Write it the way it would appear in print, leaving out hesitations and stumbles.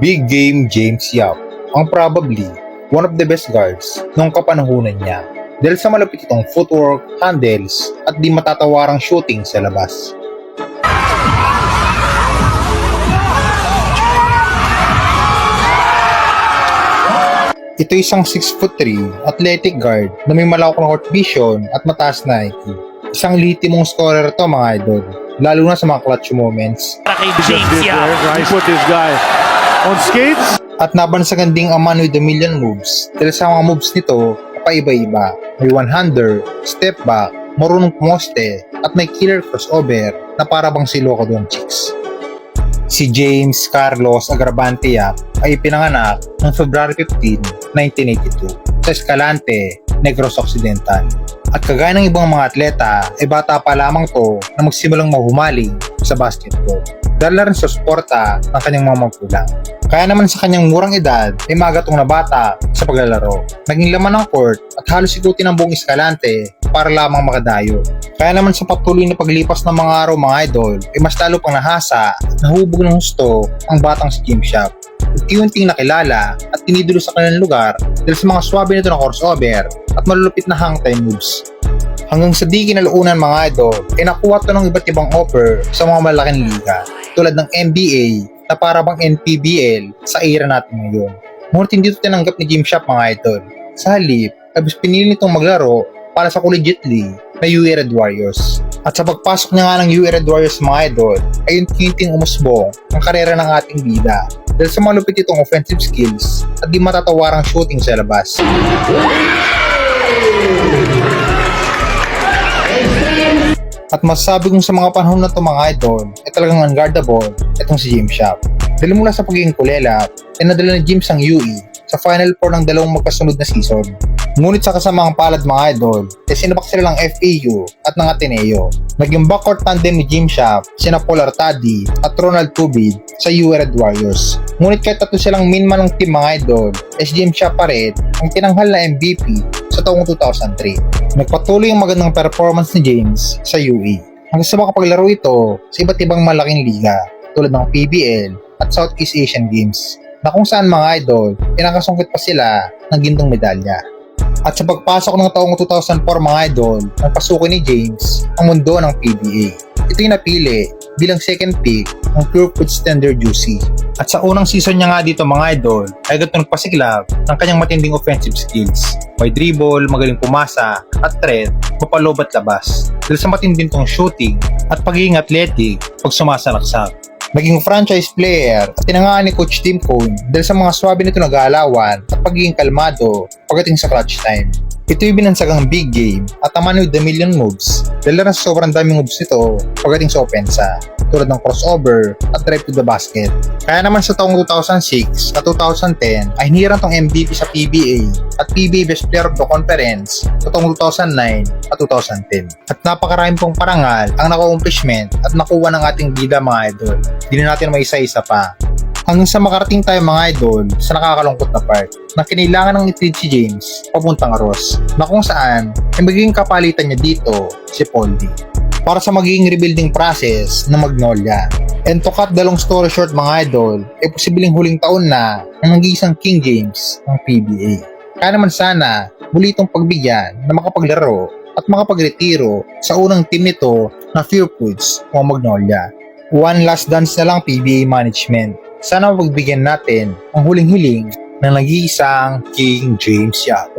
Big Game James Yap ang probably one of the best guards noong kapanahunan niya dahil sa malapit itong footwork, handles at di matatawarang shooting sa labas. Ito isang 6'3" athletic guard na may malawak na court vision at mataas na IQ. Isang litimong scorer to mga idol, lalo na sa mga clutch moments. He put this guy on skates. At nabansagan ding ang man with a million moves dahil sa mga moves nito paiba-iba. May one-hander, step back, marunong pumoste at may killer crossover na para bang si Luka Doncic. Si James Carlos Agravante Yap ay pinanganak noong February 15, 1982 sa Escalante, Negros Occidental. At kagaya ng ibang mga atleta ay bata pa lamang to na magsimulang mahumaling sa basketball dahil na rin sa suporta ng kanyang mga magulang. Kaya naman sa kanyang murang edad ay magatong na bata sa paglalaro. Naging laman ng court at halos ikutin ng buong Escalante para lamang makadayo. Kaya naman sa patuloy na paglipas ng mga araw mga idol ay mas lalo pang nahasa at nahubog ng husto ang batang si James Yap. Unti-unting nakilala at tinidulo sa kanilang lugar dahil sa mga swabe nito na crossover at malulupit na hang time moves. Hanggang sa di kinalaunan mga idol ay nakuha ito ng iba't ibang offer sa mga malaking liga tulad ng NBA na para bang NPBL sa era natin ngayon. Ngunit hindi ito tinanggap ni James Yap mga idol. Sa halip, ay pinili nitong maglaro para sa collegiate league na UE Red Warriors. At sa pagpasok niya nga ng UE Red Warriors mga idol ay unti-unting umusbong ang karera ng ating bida dahil sa malupit itong offensive skills at di matatawarang shooting sa labas. At masasabi kong sa mga panahon na ito mga idol ay talagang unguardable itong si James Yap. Dahil mula sa pagiging kulelap ay nadala ni James ang UE sa Final Four ng dalawang magkasunod na season. Ngunit sa kasamang palad mga idol ay sinabak sila ng FAU at ng Ateneo. Naging backcourt tandem ni James Yap, sina Paul Artadi at Ronald Tubid sa UE Red Warriors. Ngunit kahit tatlo silang minman ng team mga idol ay si James Yap pa rin ang tinanghal na MVP sa taong 2003. Nagpatuloy ang magandang performance ni James sa UE hanggang sa makapaglaro ito sa iba't ibang malaking liga tulad ng PBL at Southeast Asian Games na kung saan mga idol pinakasungkit pa sila ng gintong medalya. At sa pagpasok ng taong 2004 mga idol ang pasukin ni James ang mundo ng PBA. Ito'y napili bilang second pick ng Pure Food Standard UC. At sa unang season niya nga dito mga idol ay ganito nagpasiklab ng kanyang matinding offensive skills. May dribble, magaling pumasa, at threat, mapalob at labas. Dahil sa matinding tong shooting at pagiging athletic pag sumasalaksak. Naging franchise player at tinangaan ni Coach Tim Cone dahil sa mga swabe nito na galawan at pagiging kalmado pagdating sa clutch time. Ito'y binansagang big game at a man with a million moves dahil na sa sobrang daming moves nito pagdating sa opensa tulad ng crossover at drive to the basket. Kaya naman sa taong 2006 at 2010 ay hinirang tong MVP sa PBA at PBA Best Player of the Conference sa taong 2009 at 2010. At napakaraming pong parangal ang naka-accomplishment at nakuha ng ating bida mga idol. Hindi na natin maisa-isa pa. Hanggang sa makarating tayo mga idol sa nakakalungkot na part na kinailangan ng itreat si James papuntang Ross na kung saan ay magiging kapalitan niya dito si Paul D para sa magiging rebuilding process ng Magnolia. And to cut the long story short mga idol ay posibleng huling taon na ang nag-iisang King James ng PBA. Kaya naman sana muli itong pagbigyan na makapaglaro at makapagretiro sa unang team nito na Pure Foods o Magnolia. One last dance na lang PBA management. Sana mapagbigyan natin ang huling-hiling ng nag-iisang King James Yap.